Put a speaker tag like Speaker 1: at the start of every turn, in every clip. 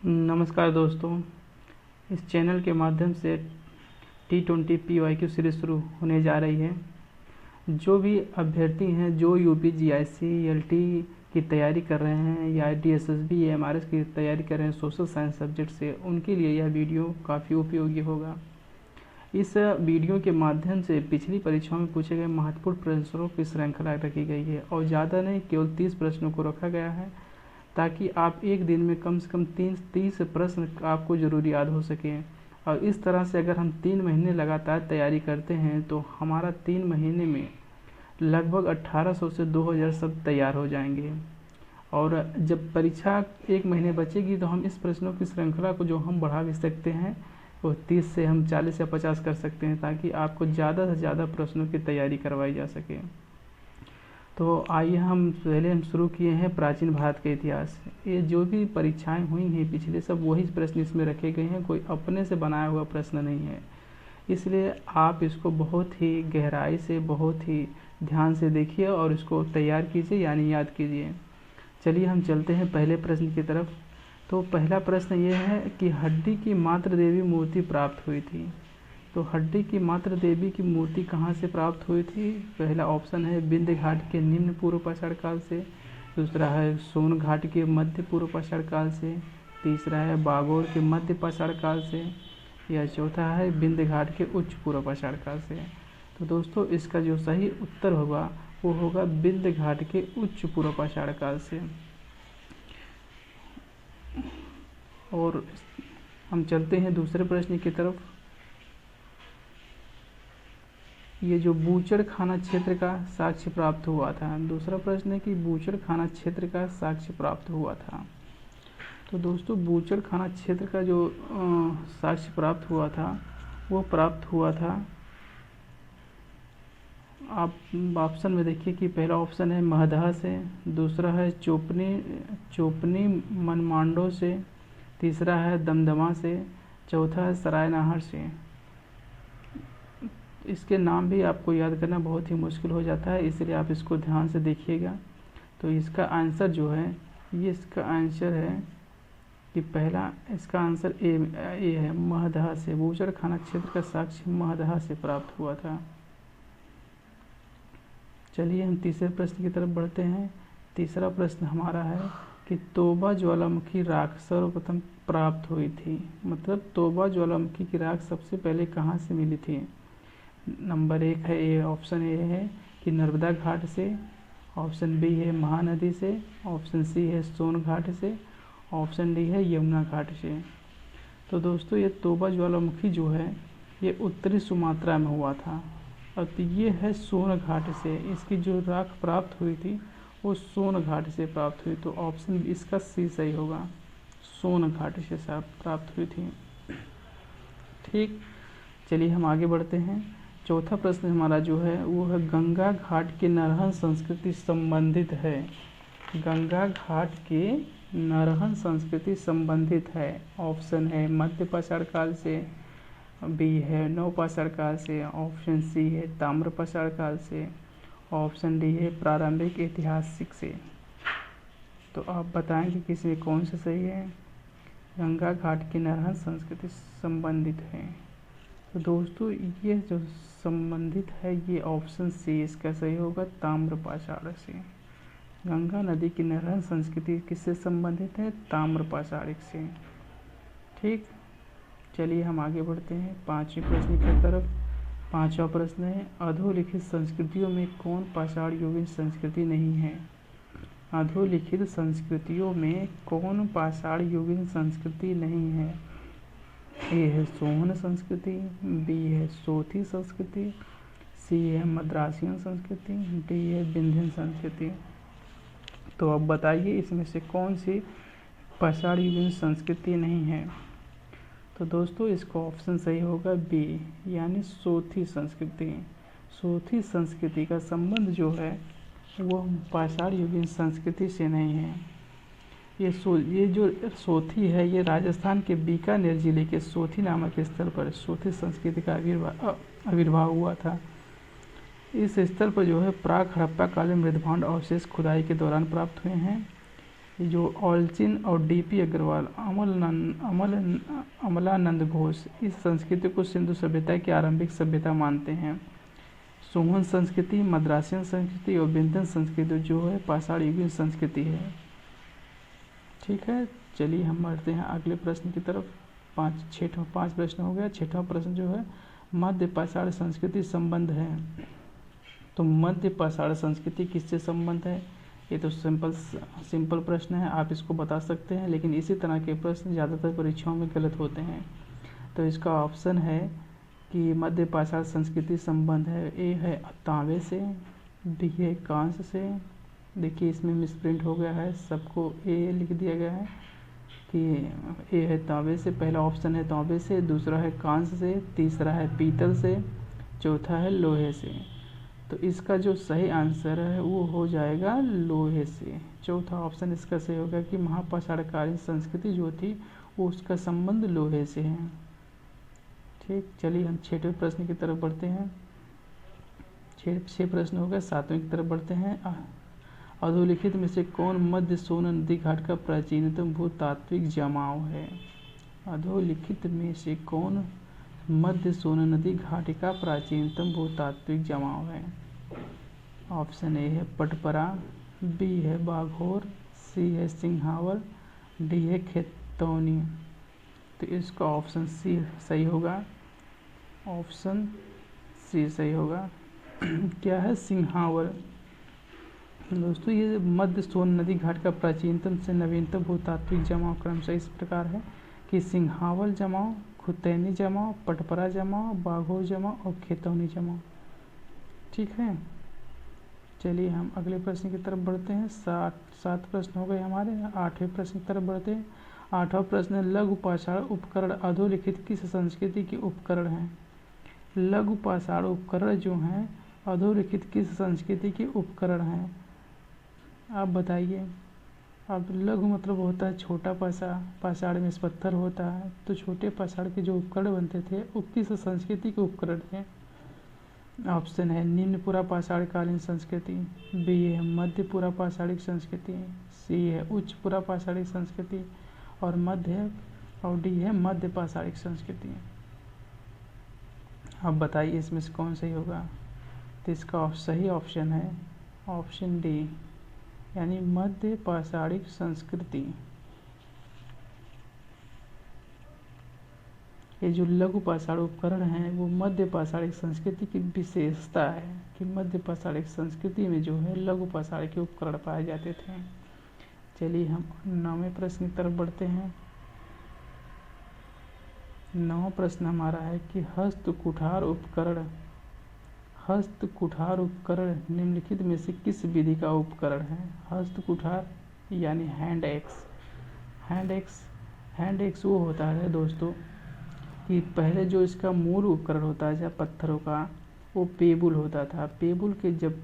Speaker 1: नमस्कार दोस्तों। इस चैनल के माध्यम से T20 PYQ सीरीज़ शुरू होने जा रही है। जो भी अभ्यर्थी हैं जो यूपी जीआईसी एलटी की तैयारी कर रहे हैं या DSSB AMRS की तैयारी कर रहे हैं सोशल साइंस सब्जेक्ट से, उनके लिए यह वीडियो काफ़ी उपयोगी होगा। इस वीडियो के माध्यम से पिछली परीक्षाओं में पूछे गए महत्वपूर्ण प्रश्नों की श्रृंखला रखी गई है और ज़्यादा नहीं, केवल 30 प्रश्नों को रखा गया है ताकि आप एक दिन में कम से कम 30 प्रश्न आपको ज़रूर याद हो सके। और इस तरह से अगर हम 3 महीने लगातार तैयारी करते हैं तो हमारा 3 महीने में लगभग 1800 से 2000 शब्द तैयार हो जाएंगे। और जब परीक्षा 1 महीने बचेगी तो हम इस प्रश्नों की श्रृंखला को जो हम बढ़ा भी सकते हैं, वो 30 से हम 40 या 50 कर सकते हैं ताकि आपको ज़्यादा से ज़्यादा प्रश्नों की तैयारी करवाई जा सके। तो आइए हम शुरू किए हैं प्राचीन भारत के इतिहास। ये जो भी परीक्षाएं हुई हैं पिछले, सब वही प्रश्न इसमें रखे गए हैं, कोई अपने से बनाया हुआ प्रश्न नहीं है। इसलिए आप इसको बहुत ही गहराई से, बहुत ही ध्यान से देखिए और इसको तैयार कीजिए यानी याद कीजिए। चलिए हम चलते हैं पहले प्रश्न की तरफ। तो पहला प्रश्न ये है कि हड्डी की मातृ देवी मूर्ति प्राप्त हुई थी। तो हड्डी की मातृ देवी की मूर्ति कहाँ से प्राप्त हुई थी? पहला ऑप्शन है विंध्य घाट के निम्न पूर्व पाषाण काल से, दूसरा है सोन घाट के मध्य पूर्व पाषाण काल से, तीसरा है बागोर के मध्य पाषाण काल से, या चौथा है विंध्य घाट के उच्च पूर्व पाषाण काल से। तो दोस्तों इसका जो सही उत्तर होगा वो होगा विंध्य घाट के उच्च पूर्व पाषाण काल से। और हम चलते हैं दूसरे प्रश्न की तरफ। ये जो बूचड़ खाना क्षेत्र का साक्ष्य प्राप्त हुआ था। दूसरा प्रश्न है कि बूचड़ खाना क्षेत्र का साक्ष्य प्राप्त हुआ था। तो दोस्तों बूचड़ खाना क्षेत्र का जो साक्ष्य प्राप्त हुआ था वो प्राप्त हुआ था, आप ऑप्शन में देखिए कि पहला ऑप्शन है महदहा से, दूसरा है चोपनी मनमांडो से, तीसरा है दमदमा से, चौथा है सरायनाहर से। इसके नाम भी आपको याद करना बहुत ही मुश्किल हो जाता है, इसलिए आप इसको ध्यान से देखिएगा। तो इसका आंसर जो है, ये इसका आंसर है कि पहला इसका आंसर ए है, महदहा से। बूचड़ खाना क्षेत्र का साक्ष्य महदहा से प्राप्त हुआ था। चलिए हम तीसरे प्रश्न की तरफ बढ़ते हैं। तीसरा प्रश्न हमारा है कि तोबा ज्वालामुखी राख सर्वप्रथम प्राप्त हुई थी। मतलब तोबा ज्वालामुखी की राख सबसे पहले कहाँ से मिली थी? नंबर 1 है ए, ऑप्शन ए है कि नर्मदा घाट से, ऑप्शन बी है महानदी से, ऑप्शन सी है सोन घाट से, ऑप्शन डी है यमुना घाट से। तो दोस्तों ये तोबा ज्वालामुखी जो है ये उत्तरी सुमात्रा में हुआ था। अब ये है सोन घाट से, इसकी जो राख प्राप्त हुई थी वो सोन घाट से प्राप्त हुई। तो ऑप्शन इसका सी सही होगा, सोन घाट से प्राप्त हुई थी। ठीक, चलिए हम आगे बढ़ते हैं। चौथा प्रश्न हमारा जो है वो है गंगा घाट के नरहन संस्कृति संबंधित है। गंगा घाट के नरहन संस्कृति संबंधित है। ऑप्शन है मध्य पाषाण काल से, बी है नव पाषाण काल से, ऑप्शन सी है ताम्र पाषाण काल से, ऑप्शन डी है प्रारंभिक ऐतिहासिक से। तो आप बताएं कि किसमें कौन सा सही है? गंगा घाट की नरहन संस्कृति संबंधित है। तो दोस्तों ये जो संबंधित है ये ऑप्शन सी इसका सही होगा, ताम्र पाषाण से। गंगा नदी की नरहन संस्कृति किससे संबंधित है? ताम्र पाषाणिक से। ठीक, चलिए हम आगे बढ़ते हैं 5वें प्रश्न की तरफ। 5वां प्रश्न है अधोलिखित संस्कृतियों में कौन पाषाण युगीन संस्कृति नहीं है? अधोलिखित संस्कृतियों में कौन पाषाण युगीन संस्कृति नहीं है? ए है सोहन संस्कृति, बी है सोथी संस्कृति, सी है मद्रासियन संस्कृति, डी है विंध्यन संस्कृति। तो अब बताइए इसमें से कौन सी पाषाण युगीन संस्कृति नहीं है? तो दोस्तों इसका ऑप्शन सही होगा बी, यानी सोथी संस्कृति। सोथी संस्कृति का संबंध जो है वो पाषाण युगीन संस्कृति से नहीं है। ये जो सोथी है ये राजस्थान के बीकानेर जिले के सोथी नामक स्थल पर सोथी संस्कृति का आविर्भाव हुआ था। इस स्थल पर जो है प्राक हड़प्पा कालीन मृदभांड अवशेष खुदाई के दौरान प्राप्त हुए हैं। ये जो ऑलचिन और डीपी अग्रवाल, अमलानंद घोष इस संस्कृति को सिंधु सभ्यता की आरंभिक सभ्यता मानते हैं। सोहन संस्कृति, मद्रासियन संस्कृति और विंध्यन संस्कृति जो है पाषाण युगीन संस्कृति है। ठीक है, चलिए हम बढ़ते हैं अगले प्रश्न की तरफ। पाँच प्रश्न हो गया। छठवां प्रश्न जो है मध्य पाषाण संस्कृति संबंध है। तो मध्य पाषाण संस्कृति किससे संबंध है? ये तो सिंपल प्रश्न है, आप इसको बता सकते हैं, लेकिन इसी तरह के प्रश्न ज़्यादातर परीक्षाओं में गलत होते हैं। तो इसका ऑप्शन है कि मध्य पाषाण संस्कृति संबंध है। ए है तांबे से, बी है कांस्य से। देखिए इसमें मिसप्रिंट हो गया है, सबको ए लिख दिया गया है कि ए है तांबे से। पहला ऑप्शन है तांबे से, दूसरा है कांस्य से, तीसरा है पीतल से, चौथा है लोहे से। तो इसका जो सही आंसर है वो हो जाएगा लोहे से। चौथा ऑप्शन इसका सही होगा कि महापाषाणकालीन संस्कृति जो थी वो उसका संबंध लोहे से है। ठीक, चलिए हम छठवें प्रश्न की तरफ बढ़ते हैं। छह प्रश्न हो गए, सातवें की तरफ बढ़ते हैं। अधोलिखित में से कौन मध्य सोन नदी घाट का प्राचीनतम भूतात्विक जमाव है? अधोलिखित में से कौन मध्य सोन नदी घाट का प्राचीनतम भूतात्विक जमाव है? ऑप्शन ए है पटपरा, बी है बाघोर, सी है सिंहावर, डी है खेतौनी। तो इसका ऑप्शन सी सही होगा। ऑप्शन सी सही होगा। क्या है? सिंहावर। दोस्तों ये मध्य सोन नदी घाट का प्राचीनतम से नवीनतम भूतात्विक जमाव क्रमशः इस प्रकार है कि सिंहावर जमाव, खुतैनी जमाव, पटपरा जमाव, बाघोर जमाव और खेतौनी जमाव। ठीक है, चलिए हम अगले प्रश्न की तरफ बढ़ते हैं। सात प्रश्न हो गए हमारे। आठवें प्रश्न की तरफ बढ़ते हैं। आठवां प्रश्न है लघु पाषाण उपकरण अधोलिखित किस संस्कृति के उपकरण हैं? लघु पाषाण उपकरण जो हैं अधोलिखित किस संस्कृति के उपकरण हैं? आप बताइए। अब लघु मतलब होता है छोटा पाषाण में पत्थर होता है, तो छोटे पाषाण के जो उपकरण बनते थे वो किस संस्कृति के उपकरण थे? ऑप्शन है निम्न पुरा पाषाण कालीन संस्कृति, बी है मध्य पुरा पाषाणिक संस्कृति, सी है उच्च पुरा पाषाणिक संस्कृति और डी है मध्य पाषाणिक संस्कृति। अब बताइए इसमें से कौन सही होगा? तो इसका सही ऑप्शन है ऑप्शन डी, यानी मध्य पाषाणिक संस्कृति। ये जो लघु पाषाण उपकरण हैं वो मध्य पाषाणिक संस्कृति की विशेषता है कि मध्य पाषाणिक संस्कृति में जो है लघु पाषाण के उपकरण पाए जाते थे। चलिए हम 9वें प्रश्न की तरफ बढ़ते हैं। 9वां प्रश्न हमारा है कि हस्तकुठार उपकरण निम्नलिखित में से किस विधि का उपकरण है? हस्तकुठार यानी हैंड एक्स वो होता है दोस्तों कि पहले जो इसका मूल उपकरण होता है जहाँ पत्थरों का वो पेबुल होता था। पेबुल के जब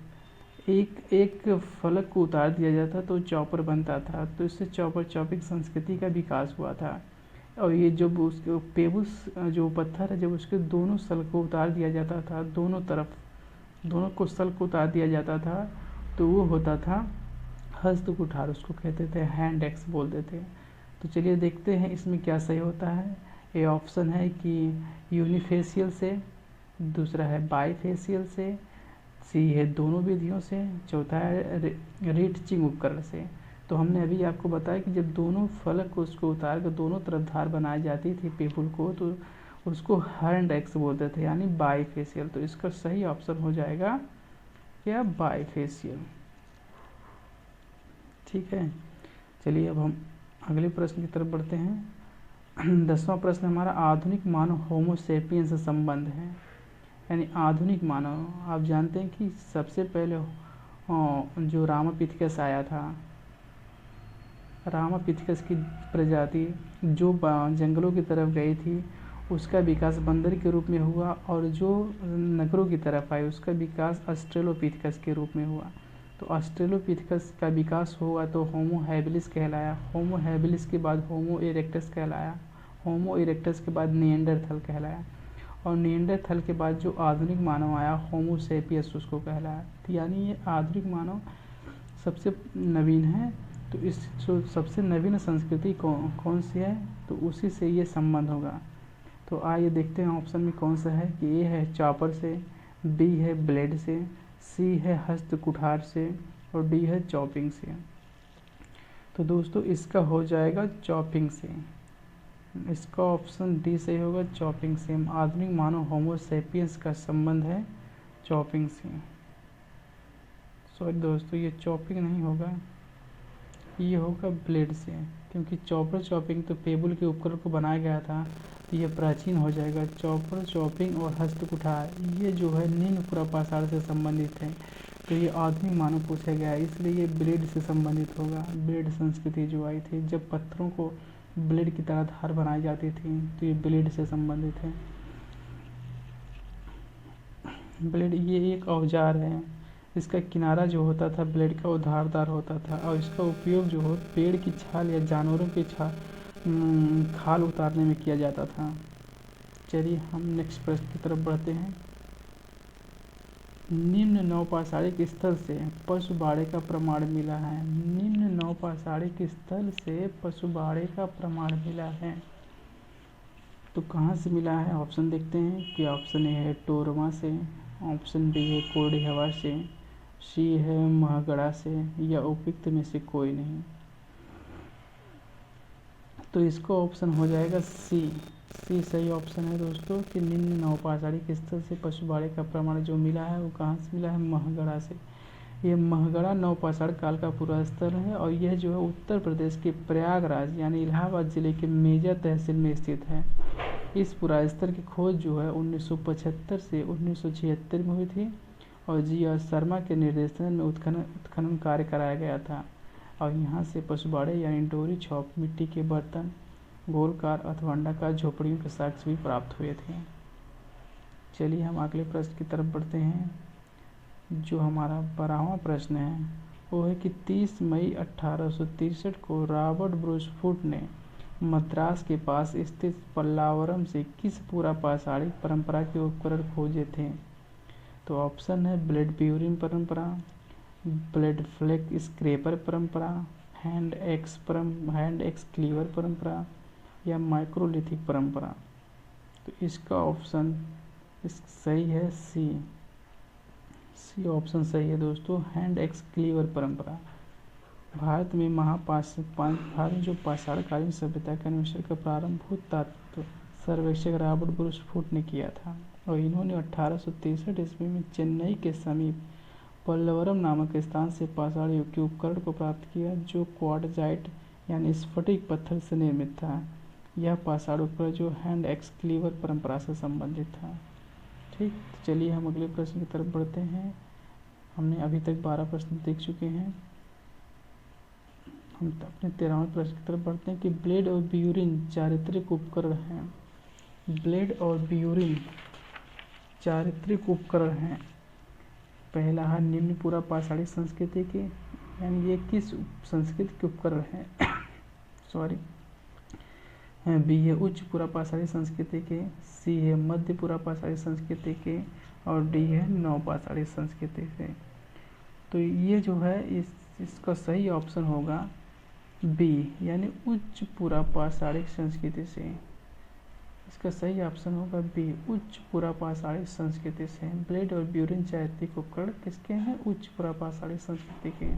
Speaker 1: एक फलक को उतार दिया जाता तो चॉपर बनता था, तो इससे चॉपिंग संस्कृति का विकास हुआ था। और ये जब उसके पेबुल्स जो पत्थर है जब उसके दोनों सल को उतार दिया जाता था, दोनों को सल को उतार दिया जाता था तो वो होता था हस्तकुठार, उसको कहते थे हैंड एक्स बोलते थे। तो चलिए देखते हैं इसमें क्या सही होता है। ये ऑप्शन है कि यूनिफेशियल से, दूसरा है बाईफेशियल से, सी है दोनों विधियों से, चौथा है रीटचिंग उपकरण से। तो हमने अभी आपको बताया कि जब दोनों फलक को उसको उतार कर दोनों तरफ धार बनाई जाती थी पेबुल को तो उसको हैंड एक्स बोलते थे, यानी बाईफेशियल। तो इसका सही ऑप्शन हो जाएगा क्या? बाईफेशियल। ठीक है, चलिए अब हम अगले प्रश्न की तरफ बढ़ते हैं। 10वां प्रश्न हमारा आधुनिक मानव होमो सेपियंस से संबंध है, यानी आधुनिक मानव। आप जानते हैं कि सबसे पहले जो रामापिथेकस आया था, रामापिथेकस की प्रजाति जो जंगलों की तरफ गई थी उसका विकास बंदर के रूप में हुआ, और जो नगरों की तरफ आई उसका विकास ऑस्ट्रेलोपिथेकस के रूप में हुआ। तो ऑस्ट्रेलोपिथेकस का विकास हुआ तो होमो हैबिलिस कहलाया, होमो हैबिलिस के बाद होमो इरेक्टस कहलाया, होमो इरेक्टस के बाद निएंडरथल कहलाया, और निएंडरथल के बाद जो आधुनिक मानव आया होमो सेपियस उसको कहलाया। यानी ये आधुनिक मानव सबसे नवीन है तो इस जो सबसे नवीन संस्कृति कौन सी है, तो उसी से ये संबंध होगा। तो आइए देखते हैं ऑप्शन में कौन सा है कि ए है चॉपर से, बी है ब्लेड से, सी है हस्त कुठार से और डी है चॉपिंग से। तो दोस्तों इसका हो जाएगा चॉपिंग से। इसका ऑप्शन डी सही होगा, चॉपिंग से। आधुनिक मानव होमो सेपियंस का संबंध है चॉपिंग से। सॉरी दोस्तों, ये चॉपिंग नहीं होगा, ये होगा ब्लेड से, क्योंकि चॉपर चॉपिंग तो पेबुल के उपकरण को बनाया गया था, तो ये प्राचीन हो जाएगा। चॉपर चॉपिंग और हस्त कुठार ये जो है निम्न पुरापाषाण से संबंधित है, तो ये आधुनिक मानव पूछा गया है, इसलिए ये ब्लेड से संबंधित होगा। ब्लेड संस्कृति जो आई थी, जब पत्थरों को ब्लेड की तरह धार बनाई जाती थी, तो ये ब्लेड से संबंधित है। ब्लेड ये एक औजार है, इसका किनारा जो होता था ब्लेड का वो धारदार होता था, और इसका उपयोग जो हो पेड़ की छाल या जानवरों की खाल उतारने में किया जाता था। चलिए हम नेक्स्ट प्रश्न की तरफ बढ़ते हैं। निम्न नौपाषाणिक स्थल से पशुबाड़े का प्रमाण मिला है। निम्न नौपाषाणिक स्थल से पशुबाड़े का प्रमाण मिला है, तो कहाँ से मिला है? ऑप्शन देखते हैं कि ऑप्शन ए है टोरमा से, ऑप्शन बी है कोरडी हवा से, सी है महगड़ा से, या उपयुक्त में से कोई नहीं। तो इसका ऑप्शन हो जाएगा सी। सी सही ऑप्शन है दोस्तों कि निम्न नौपाषाणिक स्थल से पशुबाड़े का प्रमाण जो मिला है वो कहाँ से मिला है? महगड़ा से। ये महगड़ा नवपाषाण काल का पूरा स्थल है, और यह जो है उत्तर प्रदेश के प्रयागराज यानी इलाहाबाद जिले के मेजा तहसील में स्थित है। इस पुरा स्थल की खोज जो है 1975 से 1976 में हुई थी, और जी.आर. शर्मा के निर्देशन में उत्खनन कार्य कराया गया था, और यहाँ से पशुबाड़े यानी डोरी छॉप, मिट्टी के बर्तन, गोलकार अथवा अंडाकार झोपड़ियों के साक्ष्य भी प्राप्त हुए थे। चलिए हम अगले प्रश्न की तरफ बढ़ते हैं। जो हमारा 12वां प्रश्न है वो है कि 30 मई 1863 को रॉबर्ट ब्रूसफुट ने मद्रास के पास स्थित पल्लावरम से किस पुरापाषाणिक परंपरा के उपकरण खोजे थे? तो ऑप्शन है ब्लेड ब्यूरिंग परंपरा, ब्लेड फ्लेक स्क्रेपर परंपरा, हैंड एक्स क्लीवर परंपरा, या माइक्रोलिथिक परंपरा। तो इसका ऑप्शन सही है सी। सी ऑप्शन सही है दोस्तों, हैंड एक्स क्लीवर परंपरा। भारत में जो पाषाणकालीन सभ्यता के अन्वेषण का प्रारंभ भूतत्व सर्वेक्षक रॉबर्ट ब्रूसफुट ने किया था, और इन्होंने 1863 ईस्वी में चेन्नई के समीप पल्लवरम नामक स्थान से पाषाण युग के उपकरण को प्राप्त किया, जो क्वार्टजाइट यानी स्फटिक पत्थर से निर्मित था। यह पाषाण उपकरण जो हैंड एक्स क्लीवर परंपरा से संबंधित था। ठीक, तो चलिए हम अगले प्रश्न की तरफ बढ़ते हैं। हमने अभी तक 12 प्रश्न देख चुके हैं। हम अपने 13वें प्रश्न की तरफ बढ़ते हैं कि ब्लेड और ब्यूरिन चारित्रिक उपकरण हैं। ब्लेड और ब्यूरिन चारित्रिक उपकरण हैं। पहला है निम्न पुरापाषाणिक संस्कृति के, यानी ये किस संस्कृति के उपकरण हैं? सॉरी, बी है उच्च पुरापाषाणिक संस्कृति के, सी है मध्य पुरापाषाणिक संस्कृति के, और डी है नवपाषाणिक संस्कृति से। तो ये जो है इसका सही ऑप्शन होगा बी, यानी उच्च पुरापाषाणिक संस्कृति से। इसका सही ऑप्शन होगा बी, उच्च पुरापाषाणिक संस्कृति से। ब्लेड और ब्यूरिन चारित्रिक उपकरण किसके हैं? उच्च पुरापाषाणिक संस्कृति के।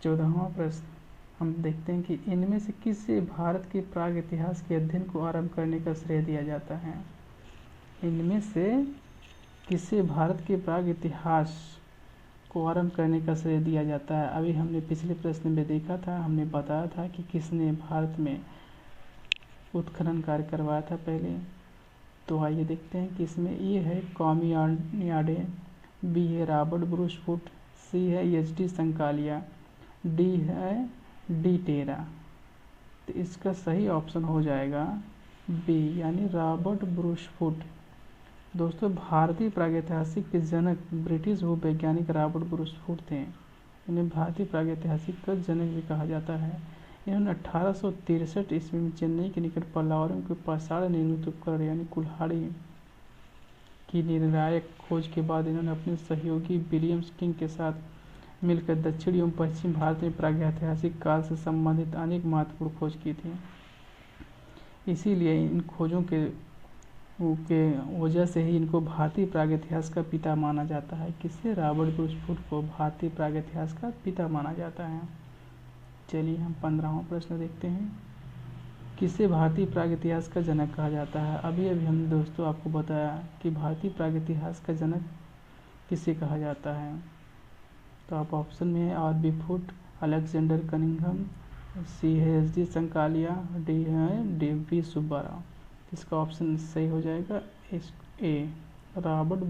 Speaker 1: 14वां प्रश्न हम देखते हैं कि इनमें से किसे भारत के प्राग इतिहास के अध्ययन को आरंभ करने का श्रेय दिया जाता है? इनमें से किसे भारत के प्राग इतिहास को आरंभ करने का श्रेय दिया जाता है? अभी हमने पिछले प्रश्न में देखा था, हमने बताया था कि किसने भारत में उत्खनन कार्य करवाया था पहले। तो आइए देखते हैं कि इसमें ए है कॉमियाडे, बी है रॉबर्ट ब्रूसफुट, सी है एच.डी. संकालिया, डी है डी टेरा। तो इसका सही ऑप्शन हो जाएगा बी, यानी रॉबर्ट ब्रूसफुट। दोस्तों भारतीय प्रागैतिहासिक के जनक ब्रिटिश भूवैज्ञानिक रॉबर्ट ब्रूसफुट थे। इन्हें भारतीय प्रागैतिहासिक का जनक भी कहा जाता है। इन्होंने 1863 ईस्वी में चेन्नई के निकट पल्लावरम के पाषाण निर्मित उपकरण यानी कुल्हाड़ी की निर्णायक खोज के बाद इन्होंने अपने सहयोगी विलियम किंग के साथ मिलकर दक्षिण एवं पश्चिम भारत में प्रागैतिहासिक काल से संबंधित अनेक महत्वपूर्ण खोज की थी। इसीलिए इन खोजों के वजह से ही इनको भारतीय प्रागैतिहास का पिता माना जाता है। किससे? रॉबर्ट ब्रूस फूट को भारतीय प्रागैतिहास का पिता माना जाता है। चलिए हम 15वां प्रश्न देखते हैं। किसे भारतीय प्रागैतिहास का जनक कहा जाता है? अभी हमने दोस्तों आपको बताया कि भारतीय प्रागैतिहास का जनक किसे कहा जाता है। तो आप ऑप्शन में है R B. Foote, Alexander Cunningham, C H D. Sankalia, D V. Subbarao. इसका ऑप्शन सही हो जाएगा ए, रॉबर्ट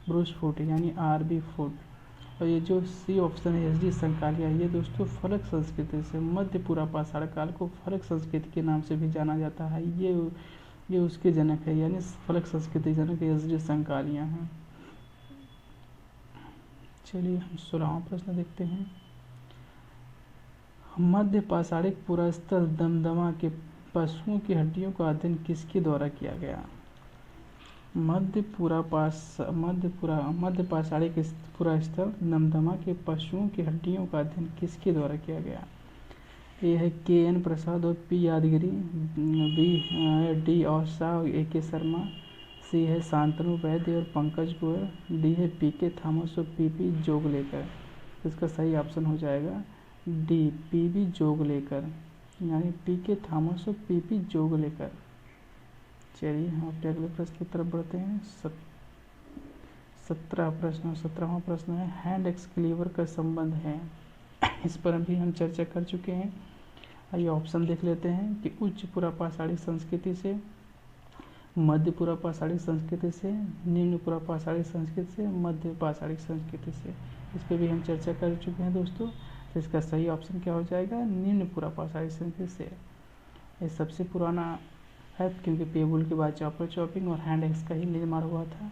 Speaker 1: ब्रूस फूट यानी आर.बी. फूट। और ये जो सी ऑप्शन है एच.डी. संकालिया, ये दोस्तों फलक संस्कृति से मध्य पूरा पाषाण काल को फलक संस्कृति के नाम से भी जाना जाता है। ये उसके जनक है, यानी फलक संस्कृति जनक एच.डी. संकालिया हैं। चलिए हम 16वां प्रश्न देखते हैं। मध्य पाषाणिक पुरास्थल दमदमा के पशुओं की हड्डियों का अध्ययन किसके द्वारा किया गया? मध्य पाषाणिक पुरास्थल दमदमा के पशुओं की हड्डियों का अध्ययन किसके द्वारा किया गया? ए है के.एन. प्रसाद और पी. यादगिरी, बी डी. औसा और ए.के. शर्मा, सी है शांतनु वैद्य और पंकज गोयल, डी है पी.के. थॉमस और पी.पी. जोगलेकर। इसका सही ऑप्शन हो जाएगा डी, पी.बी. जोगलेकर, यानी पी.के. थॉमस और पी.पी. जोगलेकर। चलिए हम अपने अगले प्रश्न की तरफ बढ़ते हैं। 17वां प्रश्न है हैंड एक्सक्लीवर का संबंध है। इस पर अभी हम चर्चा कर चुके हैं। आइए ऑप्शन देख लेते हैं कि उच्च पुरापाषाणी संस्कृति से, मध्य पुरापाषाणी संस्कृति से, निम्न पुरापाषाणी संस्कृति से, मध्य पाषाणी संस्कृति से। इस पर भी हम चर्चा कर चुके हैं दोस्तों। तो इसका सही ऑप्शन क्या हो जाएगा? निम्न पुरापाषाणी संस्कृति से। ये सबसे पुराना है क्योंकि पेबुल के बाद चॉपर चॉपिंग और हैंड एक्स का ही निर्माण हुआ था।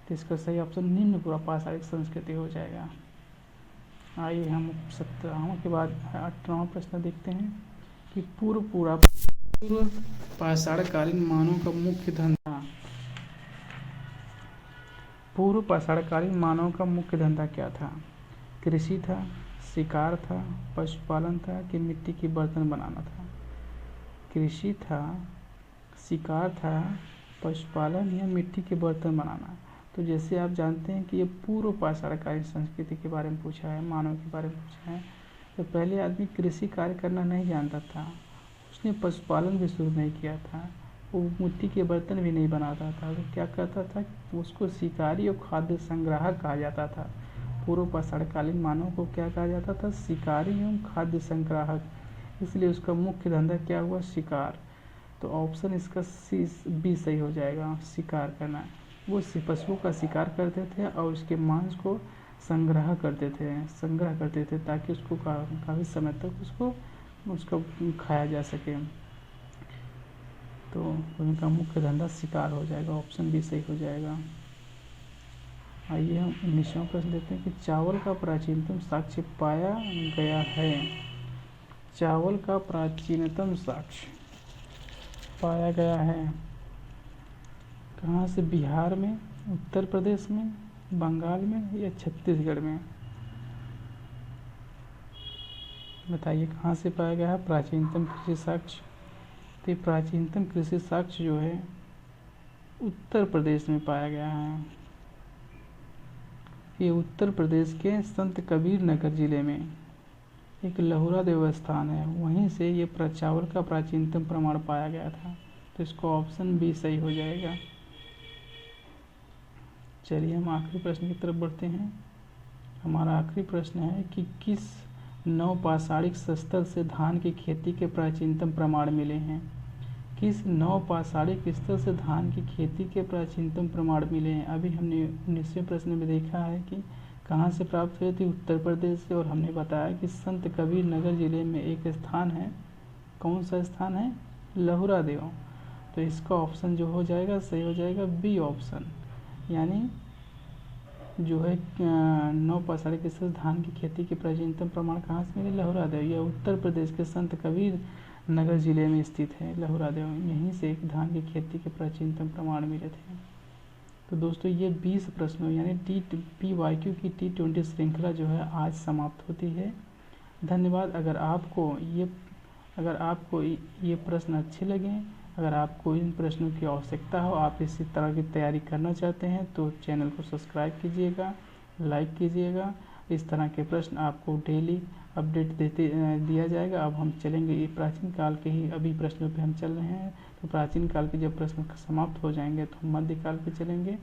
Speaker 1: तो इसका सही ऑप्शन निम्न पुरापाषाणी संस्कृति हो जाएगा। आइए हम 17वां के बाद 18वां प्रश्न देखते हैं कि पूर्व पाषाणकालीन मानव का मुख्य धंधा, पूर्व पाषाणकालीन मानव का मुख्य धंधा क्या था? कृषि था, शिकार था, पशुपालन था कि मिट्टी के बर्तन बनाना था? कृषि था, शिकार था, पशुपालन या मिट्टी के बर्तन बनाना। तो जैसे आप जानते हैं कि ये पूर्व पाषाणकालीन संस्कृति के बारे में पूछा है, मानव के बारे में पूछा है। तो पहले आदमी कृषि कार्य करना नहीं जानता था, उसने पशुपालन भी शुरू नहीं किया था, वो मिट्टी के बर्तन भी नहीं बनाता था। तो क्या करता था? उसको शिकारी और खाद्य संग्राहक कहा जाता था। पूर्व पाषाणकालीन मानव को क्या कहा जाता था? शिकारी एवं खाद्य संग्राहक। इसलिए उसका मुख्य धंधा क्या हुआ? शिकार। तो ऑप्शन इसका सी, बी सही हो जाएगा, शिकार करना। वो पशुओं का शिकार करते थे और उसके मांस को संग्रह करते थे ताकि उसको काफ़ी समय तक उसको खाया जा सके। तो उनका मुख्य धंधा शिकार हो जाएगा, ऑप्शन बी सही हो जाएगा। आइए हम 19वां प्रश्न देखते हैं कि चावल का प्राचीनतम साक्ष्य पाया गया है। चावल का प्राचीनतम साक्ष्य पाया गया है कहाँ से? बिहार में, उत्तर प्रदेश में, बंगाल में या छत्तीसगढ़ में? बताइए कहाँ से पाया गया है प्राचीनतम कृषि साक्ष्य? तो प्राचीनतम कृषि साक्ष्य जो है उत्तर प्रदेश में पाया गया है। ये उत्तर प्रदेश के संत कबीर नगर जिले में एक लहुरा देवस्थान है, वहीं से ये चावल का प्राचीनतम प्रमाण पाया गया था। तो इसको ऑप्शन बी सही हो जाएगा। चलिए हम आखिरी प्रश्न की तरफ बढ़ते हैं। हमारा आखिरी प्रश्न है कि किस नवपाषाणिक स्थल से धान की खेती के प्राचीनतम प्रमाण मिले हैं? किस नवपाषाणिक स्थल से धान की खेती के प्राचीनतम प्रमाण मिले हैं? अभी हमने 19वें प्रश्न में देखा है कि कहाँ से प्राप्त हुए थे? उत्तर प्रदेश से। और हमने बताया कि संत कबीर नगर जिले में एक स्थान है, कौन सा स्थान है? लहुरा देव। तो इसका ऑप्शन जो हो जाएगा सही हो जाएगा बी ऑप्शन, यानी जो है नवपाषाणिक स्थल धान की खेती के प्राचीनतम प्रमाण कहाँ से मिले? लहुरा देव। यह उत्तर प्रदेश के संत कबीर नगर जिले में स्थित है लहुरा देव। यहीं से धान की खेती के प्राचीनतम प्रमाण मिले थे। तो दोस्तों ये 20 प्रश्नों यानी PYQ की T20 श्रृंखला जो है आज समाप्त होती है। धन्यवाद। अगर आपको ये प्रश्न अच्छे लगें, अगर आपको इन प्रश्नों की आवश्यकता हो, आप इसी तरह की तैयारी करना चाहते हैं तो चैनल को सब्सक्राइब कीजिएगा, लाइक कीजिएगा। इस तरह के प्रश्न आपको डेली अपडेट दिया जाएगा। अब हम चलेंगे ये प्राचीन काल के ही अभी प्रश्नों पे हम चल रहे हैं, तो प्राचीन काल के जब प्रश्न समाप्त हो जाएंगे तो हम मध्यकाल पे चलेंगे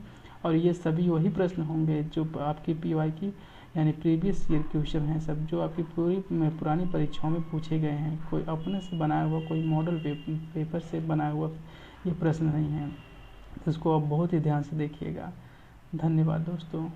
Speaker 1: और ये सभी वही प्रश्न होंगे जो आपकी PY की यानी प्रीवियस ईयर क्वेश्चन हैं सब, जो आपकी पुरानी परीक्षाओं में पूछे गए हैं। कोई अपने से बनाया हुआ, कोई मॉडल पेपर से बनाया हुआ ये प्रश्न नहीं है। तो इसको आप बहुत ही ध्यान से देखिएगा। धन्यवाद दोस्तों।